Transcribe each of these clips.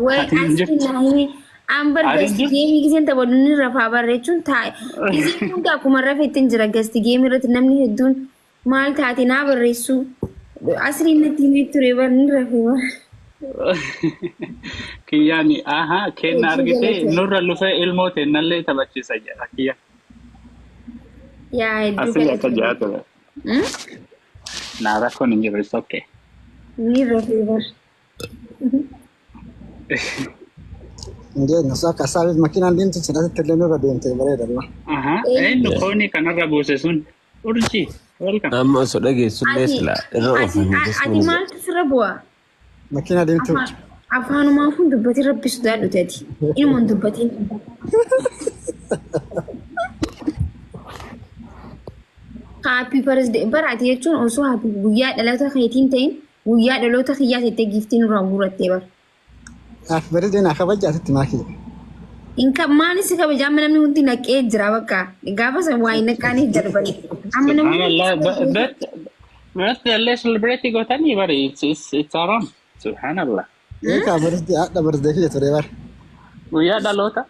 Way asli ambar gasti game gisen tabaduni rafa barrechun taay isin kun akkuma rafeetin jira gasti game irratti namni hedduun maal taati na barreessu asli natti ture barni rafa Kiyani aha kenna argite nurra lufa ilmote nalle tabachisa jara kiya ya asli atajato nada con injiro is okay ni rafa Ndio nasaka sabit makina dintu sana teleno radente baredalla. aha no koni kanarra bose sun urji welcome amma so dage sullesla ati maal sirra bu'a Makina dintu. afaanuma kun dubbati rabbi sodaadhu tati ilmoon dubbatiin happy birthday baraati jechuun osoo happy guyyaa dhalata keetiin ta'in guyyaa dhaloota kiyyaa tettee giftiin irraa guurattee bara. Barede na kabaja ati maki. Inka maani si kabaja amma namni hundi naqee jira bakka gaafa san waa hin naqaanii darbani. Amma namni but let's celebrate gotani bari it's aram subhanallah Eka barede ada barede ki tore bar. guyyaa dhaloota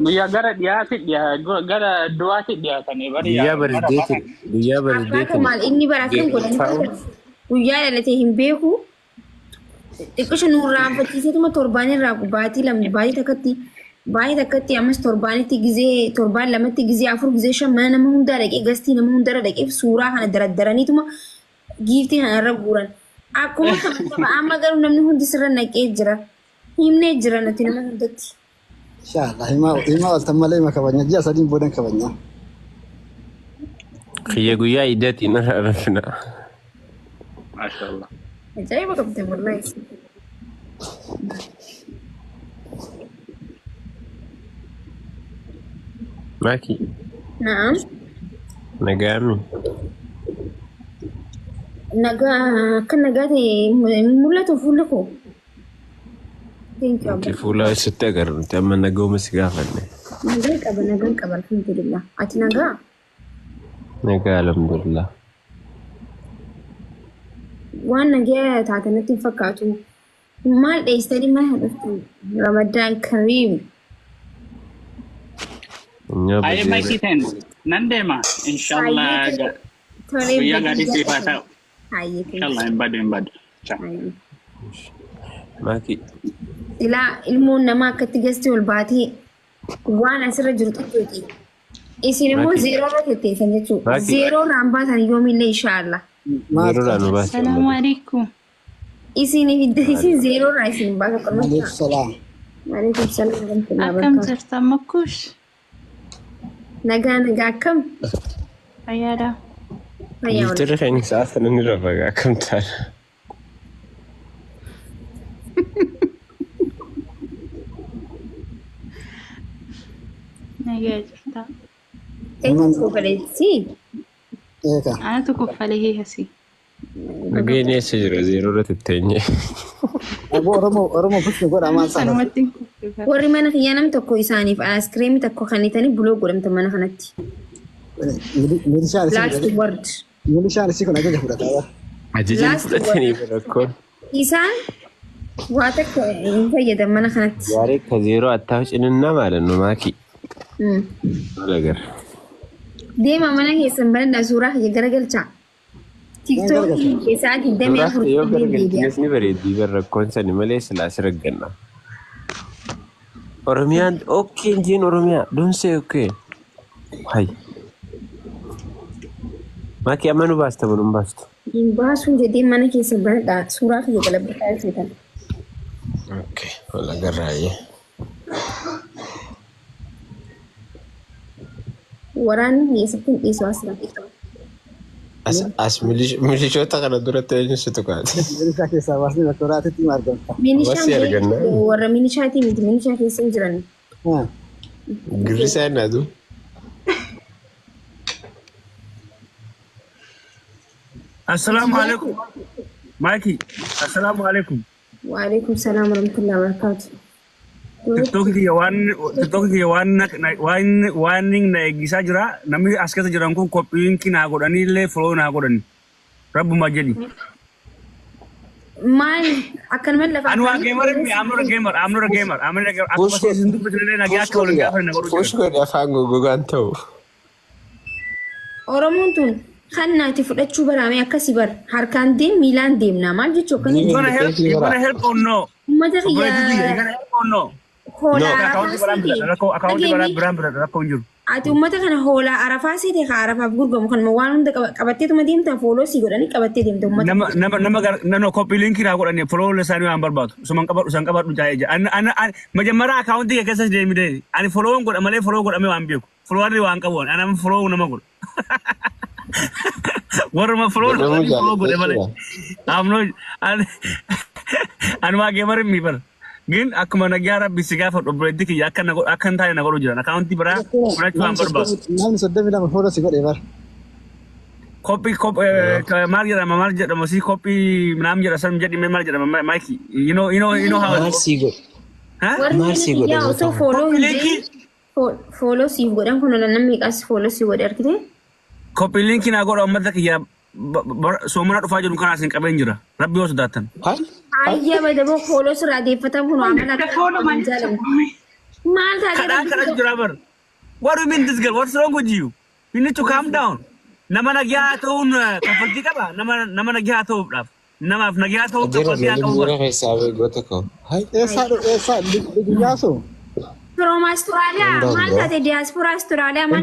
guyyaa gara dhiyaati gara du'aati dhiyaatanii bari guyyaa Akka bareedeeti maal inni bara kan godhan guyyaa dhalatee hin beeku xiqqisha nurraan fakkiiseetuma torbaan irraa baatii lamni baay'ee takkatti ammas torbaanitti gizee torbaan lamatti gizee afur gizee shan mana nama hundaa dhaqee gastii nama hundarra dhaqee suuraa kana daraddaraniituma giiftii kana irra guuran akkuma kabaja amma garuu namni hundi sirra naqee jira himnee jira natti nama hundatti. Inshallah ima waltamale makabanya jiya sadin bodan kabanya. kiyya guyyaa iddati narra rafina mashallah Ajaa'iba qabdi wallahi. maki Naam. nagami Nagaa akka nagaa ta'e mul'atu fuula koo. Thank you. Ki fuula sitti agarruuti amma nagauma si gaafanne Nagaan qaba alhamdulillah. Ati nagaa? nagaa alhamdulillah Waan nagaa taatanatti hin fakkaatu. Maal dheessanii maal dhuftu? Ramadaan Kariim. aye maiki ten nandema inshallah guyyaa gadi sifata Hayyee. inshallah embadu ciao maki Ilaa ilmoon namaa akkatti gasti ol baatee waan asirra jiru tokkooti. Isin immoo zeeroo irra tetteessan jechuudha. Baaki. Zeeroo irraan baatan yoomillee inshaallah. yeroo nu baase السلام عليكم Isin zeeroo irraa isin baasa qalma. Alaikum salam. Waalaikum salaam warahmatullahi أكم wabarakatuh. ترتمكوش Nagaa akkam? عيالة Fayyaa wal. Jirri kan isaa sanan irra fagaa akkam taana. نجاجتا Eenyu kofaleetti? Eka. أنا تكف عليه هسي Dhugeen eessa jira zeeroo irra tetteenye. Abu Oromo fushi goda aman sana. سنواتين كف Warri mana kiyyaa nam tokko isaaniif aaskiriimii tokko kannitanii buloo godhamta mana kanatti. Last word. Milishaan isi kun ajaja fudhata. Ajajaan Last fudhatanii rakkoon. Isaan waa tokko hin fayyadan mana kanatti. Gaarii akka zeeroo attaa cininnaa maalannu maaki. Agar. Deema mana keessan banadhaa suuraa kiyya garagalchaa. Tiiktookii keessaatii damee Suuraa afur yoo deebi'a. garagalchines ni bareeddii bar rakkoon sani malee silaas ragganna. Oromiyaan okkeen jeen Oromiyaa dunsee okkee. Hay. Maaki amma nu baasta mun baastu. Hin baasuun jedhee mana keessan banadhaa suuraa kiyya galabbataa feetan. Okay, wala garaaye. Waraanni keessatti hin dhiisu asirratti. As milishoota kana duratti eenyusitu kaati. Milishaa keessaa baasni bakka waraatitti margamta. Minishaan Wasii arganna. warra minishaatii miti minishaa keessa hin jiran. Girri isaa hin adu. Assalamu alaikum. Maki, assalamu alaikum. Waalaikum salaam warahmatullahi wabarakatuh. TikTok ki waan na eegsisaa jira. Namni as keessa jiran kun kophiin kinaa godhanii illee foloo naa godhani. Rabbuma jedhi. maal akkanuma lafa Anu waa gamer mi I'm not a gamer. I'm not a gamer. I'm not a gamer. Aku masih sindu betul na gaya kau lagi apa nak urus. Push ko dia afaan gogogaan ta'u. Oromoon tun kan naati fudhachuu baraame akkasi bar harkaan deem miilaan deemna maal jechuu akkani You gonna help? You gonna help or no? ummata You kiyyaa gonna help or no? hoolaa Account berapa? Aku unjur. ati ummata kana hoolaa arafaa seete ka arafaaf gurgamu kan waan hunda qabatteetuma deemta fooloo sii godhanii qabattee deemta ummata Nama copy link kira aku ni follow le sani ambar batu. Suman kabar du jaya. Ana majamara account dia kesas dia mi deh. Ani follow ngod amale follow ngod ame ambiu. Follow ni wang kabon. Ana follow nama ngod. Waru ma follow ngod amale. Amno anu ma gamer mi bar. Gin aku mana gyara bisiga for operate ki akan tanya nak urus jalan. Account ti bara cuma ambar batu. Nam sedde bilang horo sih kok ever. Kopi marjara masih kopi nam jara sam jadi memang jara Mikey. You know how Maal sii godhe. Hah? warri sii godhe kiyyaa osoo fooloo hin Link fooloo siif godhan kun namni qas fooloo sii godhe argite kopi link na godha ummata kiyya soomana dhufaa jiru kana asin qabeen jira. Rabbi yoo sodaatan. Hal? ayyaa badaboo fooloo sirraa deeffatan kun amala maal Kadaan taatee jira bar. What do you mean this girl? What's wrong with you? You need to calm down. Nama nagyaa ta'uun kaffaltii qaba. Nama nagyaa ta'uudhaaf. Namaaf nagyaa ta'uuf Jira kaffaltii haa qabu. jira keessaa beekoota koo. Hai. Esa digyaso. From Australia maal taatee diaspora Australia maal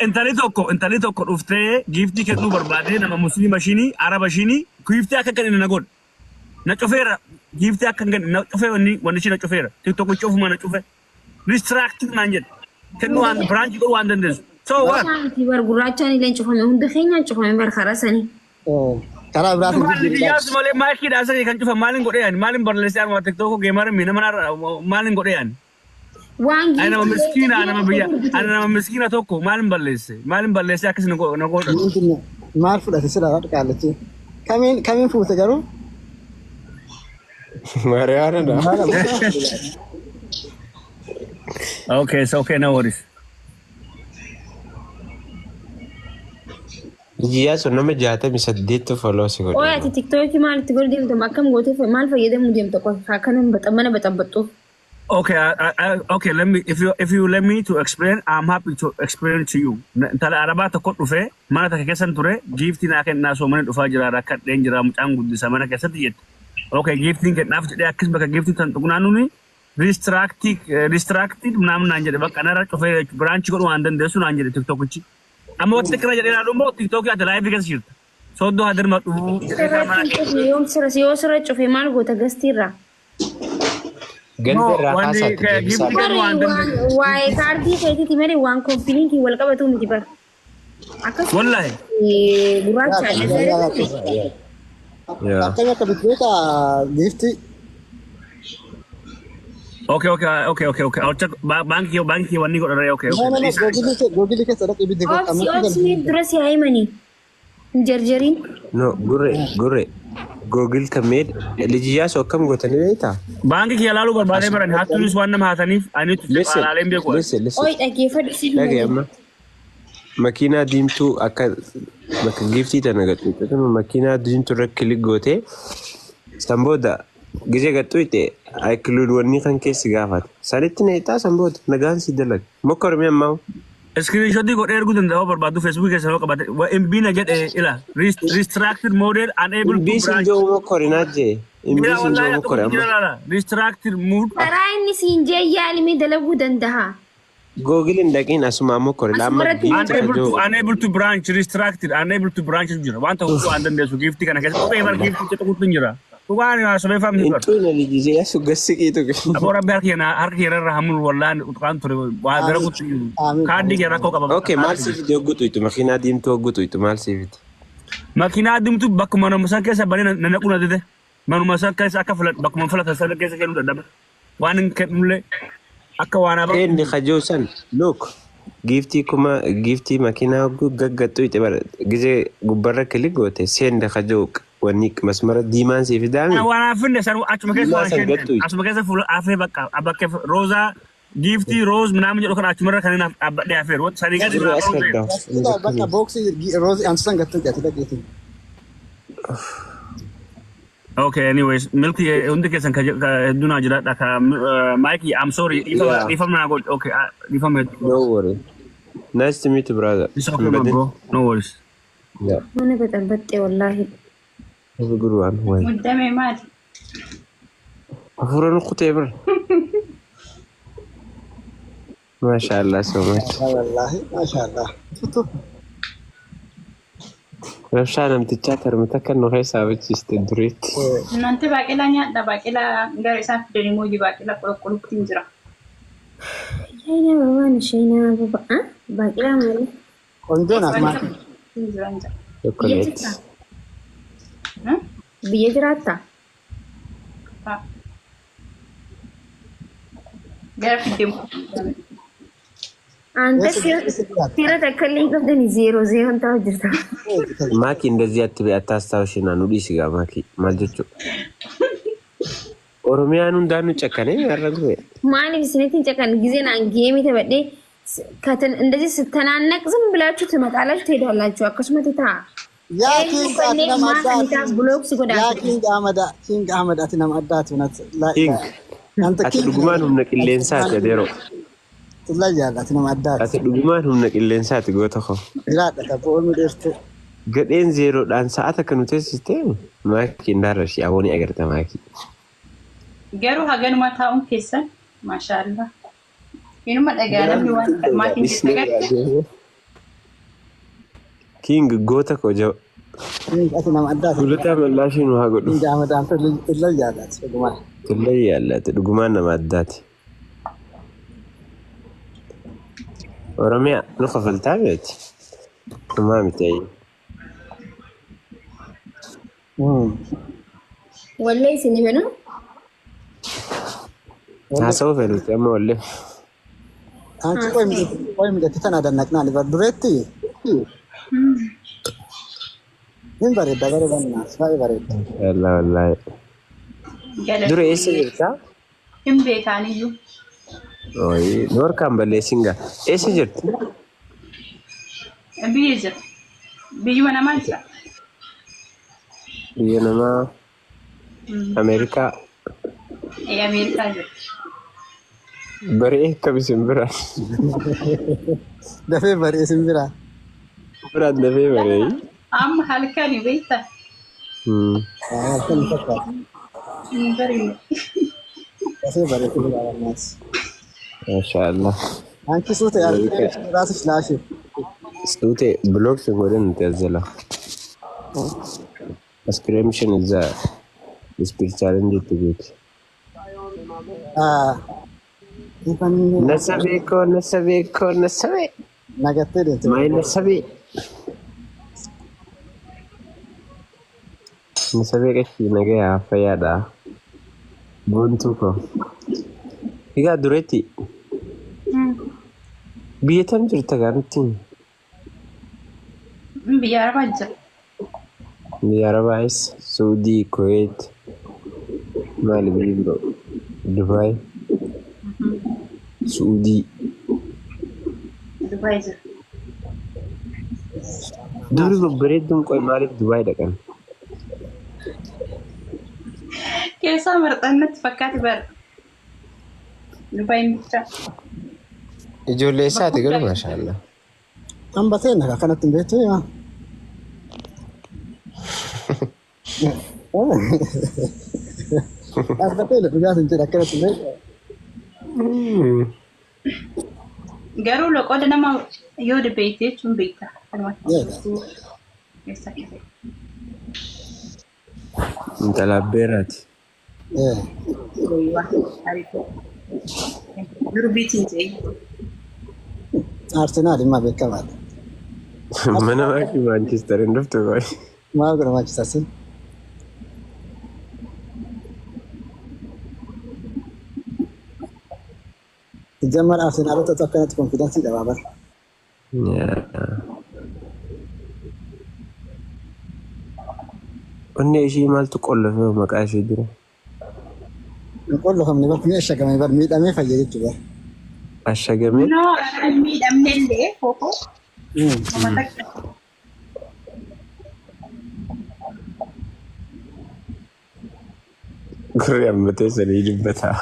Intalli tokko dhuftee giiftii kennuu barbaadee nama musliima shinii araba shinii giiftii akka kennu na godha. Na cufeera giiftii akka kennu na cufee wanni shi na cufeera. Tiktok cufuma na cufe. Distracting naan jedhe. Kennuu waan branch godhuu waan dandeessu. So what? Wanti bar gurraachaan illee cufame hunda keenyaan cufame bar karasanii. Karaa Maal biraatiin diyaas malee maakii dhaasanii kan cufa maalin godhee yaani maalin barleessee anuma TikTok geemara mi nama maalin godhee yaani. Waan Ani nama miskiina nama miskiina tokko maalin balleessee akkas na godha. maal fudhate sira qaalachi. Kamiin fuute garuu? Mariyaanadha. Okay, it's okay, no worries. Jiyaa sun nama 68 follow si godhe. Oya ati TikTok maalitti godhu deemtu akkam gootee maal fayyadamuu deemtu akkanan mana baxabbaxuuf. Okay, okay. If you let me to explain, I'm happy to explain to you. Tala araba tokko dhufe mana takka keessan ture giiftii naa kennaa soo mana dhufaa jira rakkadheen jira mucaan guddisa mana keessatti jette. Okay, giiftiin kennaaf jedhee akkis bakka giiftii tan dhugunaanuni distracted ምናምን naan jedhe bakka nara cufee branch godhu waan dandeessu naan jedhe TikTokichi. Amma watti kana jedhee naa dhummoo TikTokii ati live keessa jirta. Soddoo hadir madhu Yoo sirra cufee maal goota gastiirraa. Galbi irraa kaasaa Waa'ee kaardii keetiiti malee waan koompiliinkii wal qabatu miti bar. Akkasumas wallahi. gurraacha Akkami akka bitbeeta giiftii. Okay. I'll check banki wanni godhara okay. Googilii keessa dhaqee biddi Obsi dura si haa himanii. Hin jarjariin. No, gurre. Googil kameed lijiyaas akkam gootanii beektaa? Banki kiyya laaluu barbaadee baran hattuunis waan nama haataniif ani alaaleen beeku. Listen. Oyi dhaggeeffadhu si Dhagee amma makiinaa diimtuu akka bakka giiftii tana gadhuutatama makiinaa diimtuu irra kilik gootee sanbooda gisee gadhuute ayikiluud wanni kan keessi gaafate sanitti neetaa sanbooda nagaan si dalaga mokka ormii ammaa. Screenshot godhee erguu danda'u barbaadu Facebook keessa yoo qabate MB na jedhe ila restricted model unable to Imbiisin branch. joo mokkorinaa jee. Imbiisin joo mokkore amma. Restricted mood. karaa inni siin jee yaalimee dalaguu danda'a. Googiliin dhaqiin asuma mokkore lamma Unable to branch unable to branch jira wanta huccuu waan dandeessu giiftii kana keessa kophee bar giiftii jedhu kutu jira. Dhugaan asumee famni bar. intuuna lijisee asu gassiqiitu. Aboo rabbi harka kee irra hamul wallaan utqaan ture waa gara kutu jiru. Kaardii kee rakkoo qaba. Okay, maal siifiti hoggutu itti makiinaa diimtuu hoggutu itti maal siifiti? Makiinaa diimtuu bakkuma manuma san keessa banee na naquu na dide. Manuma san keessa akka bakkuma filatan sana keessa kennuu dadhabe. Waan hin kennullee akka waan abaa. Eendi kajoo san look giiftii makiinaa hogguu gaggattu itti bara gisee gubbarra kilik goote seenda kajoo wanni masmara diimaan siif daami. Waan hafinne san achuma keessa fuula afee bakka roozaa giiftii roos minaamin jedhu kan achumarra kan inni dhaabbadhee hafeeru. Sanii gadi bakka booksii roozii ansan gattuu jate dhageetiin. Okay, anyways, milky hundi keessan hedduu jiraadha ka Mikey, I'm sorry. Yeah. If I'm not good, okay, if I'm No worry. Nice to meet you, brother. it's okay, my bro. No worries. Yeah. Mana baxalbaxxe wallahi. Have a good one. Wait. قدامي مات Afuran kutebra. MashaAllah, so much. wallahi ma sha Allah Rabshaan amtichatar matakan no haysa wachiste durit. እናንተ ባቄላ ኛዳ ባቄላ ጋር ሳፍ ደሞ ባቄላ ቆልቆል ኩንጅራ Shaina baba ni shaina baba. Baqila mali. onjona ma ኩንጅራ እንጃ Chocolate. Biyya jiraata. ጋር ፍዴም Anta tira takkallee qabdani 0-0 ta'u jirta. Maki እንደዚህ አትበይ አታስታውሽና ኑዲ ሲጋ ማኪ ማልጆቹ ኦሮሚያን እንዳኑ ጨከነ ያረጉ Maaliif isinitti caqan ጊዜን አንጌሚ ተበዴ ከትን እንደዚህ ስተናነቅ ዝም ብላችሁ ትመጣላችሁ ትሄዳላችሁ አከስመት ታ ya king ብሎክ ሲጎዳ ya king ahmad atina maddat unat la ኪንግ anta አት ዱጉማን ሁምነ ቅሌንሳ ተደሮ ትለያለህ atina maddat አት ዱጉማን ሁምነ ቅሌንሳ ትጎተኸ iraadha ka boonu dheertu ገዴን ዜሮ ዳን ሰዓት ከኑቴ ሲስተም ማኪ እንዳረሽ ያቦኒ አገርተ ማኪ ገሩ ሀገን ማታውን ከሰን ማሻአላ ይንማ ደጋለም ይዋን ማኪን ተገር ኪንግ ጎተ ኮጆ king atina maddat ሁለታ መላሽ ነው ሀገዱ king ahmad anta ትለያለህ ዱማ ትለያለህ ዱጉማን ነማዳት ኦሮሚያ ንኸፈልታ ቤት ማምታይ ወላይ ሲኒበኑ ታሰው ፈልት ያመወለ አንቺ ቆይ ምንድነው ተናደነቅና ነበር ዱሬቲ ምን ባረ ዳገረ ባና ሳይ ባረ ያላ ወላሂ ዱሬ እሰይታ እምቤታኒዩ ኦይ ኖርካም በለሲንጋ እሰይርት ቢይዘ ቢዩና ማንሳ የነማ አሜሪካ የአሜሪካ በሬ ከብስምብራ ደፌ ባረ ሲምብራ ብራ ደፌ በሬ አም ሀልካኒ ቤታ አልከን ፈታ በሪ ደፌ ባረ ሲምብራ ማስ ማሻአላህ አንቺ ሱት ራስሽ ላሽ ሱቴ ብሎክ ሲጎደን ተዘላ አስክሪምሽን እዛ ስፒሪቹዋል እንዴት ትቤት ነሰቤ ነገቴ ደንተ ማይ ነሰቤ ቀቺ ነገ አፈያዳ ቦንቱኮ ይጋ ዱሬቲ ቢየተም ጅርተ ጋንቲ ቢያራባጀ ቢያራባይስ ሳውዲ ኩዌት ማልቢ ብሎ ዱባይ ሳውዲ ዱባይ ዱሪ በብሬድም ቆይ ማለት ዱባይ ደቀን ከሳ መርጠነት ፈካት በር ዱባይ ምቻ ijoollee isaati garuu maashaallah ambateen kanatti beektu yaa asbatee dhugaa sin jedha kanatti beektu garuu loqoda nama yoo debeete jechuun beekta intala beeraati durbiitiin ta'e Arsenal imma beekamaadha. mana maaki Manchester hin dhuftu qoy Maal godha Manchester City? Jamar Arsenal itu akkanatti konfidensi qaba bar. onni ishii maaltu qollafe maqaa ishee jira Qollofamni bar kun eeshagame bar miidhamee fayya jechuudha. ashagame no miidhamnellee koko Gurri ammatee sanii dubbataa.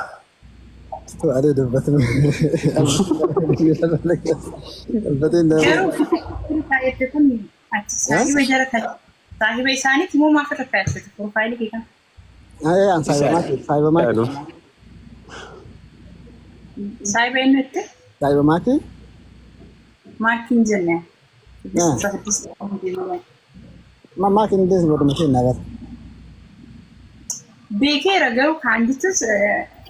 Ada dubbatni. Garuu taa'etti kun saahiba jara kan saahiba isaaniitti immoo maaf irra kaa'etti profaayilii keekan. An saahiba maaki. Saahiba eenyutti? Saahiba maaki. Maakiin jenne. Maakiin dees booduma isheen nagar. Beekeera garuu kaan jettus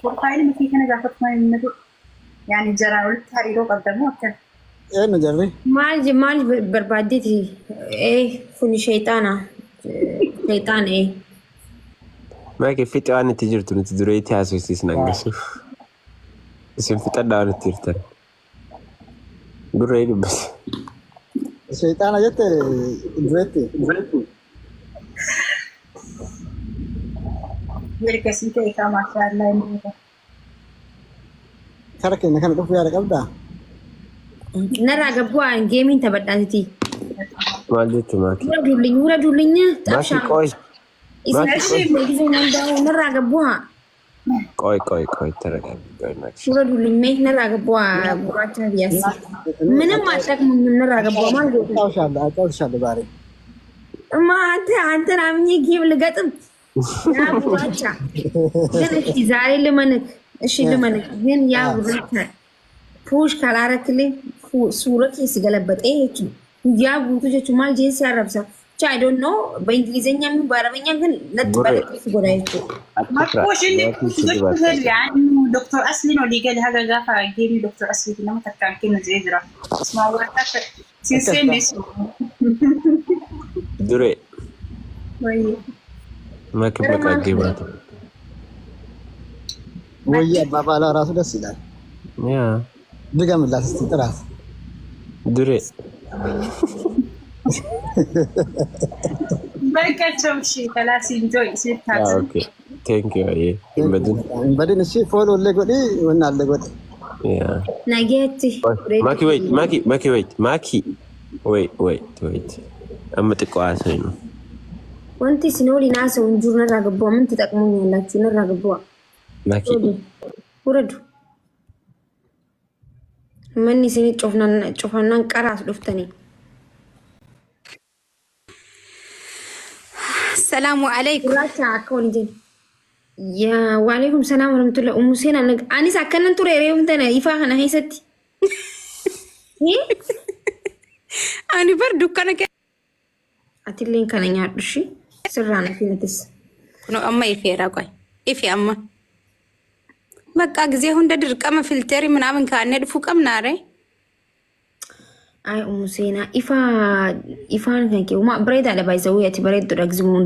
profaayilii mukii kana gaafatuma himmatu yaani jaraa walitti hariiroo qabdamu akka. Eenyu jarri? Maal barbaaddeeti? Kun sheexaana. Sheexaana. Maaki fixa waan itti jirtu nuti dura itti haasofsiisna agarsiif. Isin fixadhaa waan itti jirtan. Gurra dubbata. Sheexaana jette dureetti. Ergasii ta'e qaamaa shaallaa inni Kara keenya kana dhufu yaada qabdaa? Narraa gabbu'aa geemiin taphadhaati. Maal jettu maaki? Wura dullinya. Maaki qoy. Narraa gabbu'aa. Qoy taraqaa. Wura dullimmee narraa gabbu'aa gurraacha biyyaas. Mana maallaqa narraa gabbu'aa maal gootu? Aqaawush shaalla baare. Anta naamni geem ligaxim. Yaa gurraacha. Gan ishi zaaree limanak. Ishi limanak. Gan yaa gurraacha. Puush karaa irrattillee suura keessi galabaxee jechuudha. Guyyaa guutuu jechuun maal jeensi arrabsa. I don't know. Ba'ingilizeenyaa fi baarabeenyaa kan natti badhateessu godha jechuudha. Makkooshin Dr. Asliin olii gadi haga gaafa geemii Dr. Asliin nama takkaan kennu jedhee jira. Ismaa waan akka sinseenneessu. Dure. Maaki maqaa geemaatu. Wayii abbaa baalaa raasu das ilaal. Yaa. Digamillaas itti xiraas. Dure. Bakkaachoo ishee kalaasii enjoy ishee taate. Okay. Thank you. Hin badin ishee fooloo illee godhi wanna illee godhi. Yeah. Nageetti. Maki wait. Maki. Wait. Amma xiqqoo haasa'inu. Wanti isin waliin haasa'u hin jiru narraa gabbu'aa. Manti xaqmuun yaallachuu narraa gabbu'aa. Maki. Uradu. Manni isin cufannaan qaraas dhuftanii. Assalamu alaikum. Gurraacha akka waliin jennu. Yaa waalaikum salaam warahmatullahi. Ummu seenaan anis akkanan ture reefu tana ifaa kana keessatti. Ani bar dukkana kee. Atilleen kana nyaadhu shi sirraan afiinatis. Kuno amma ifeera qoy. Ifi amma. Bakka gisee hunda dirqama filteeri ምናምን kaanee dhufu qabnaare. Ay ummu seenaa ifaan kan kee uma bareedaadha baay'isawuu ati bareedduudha gizmuun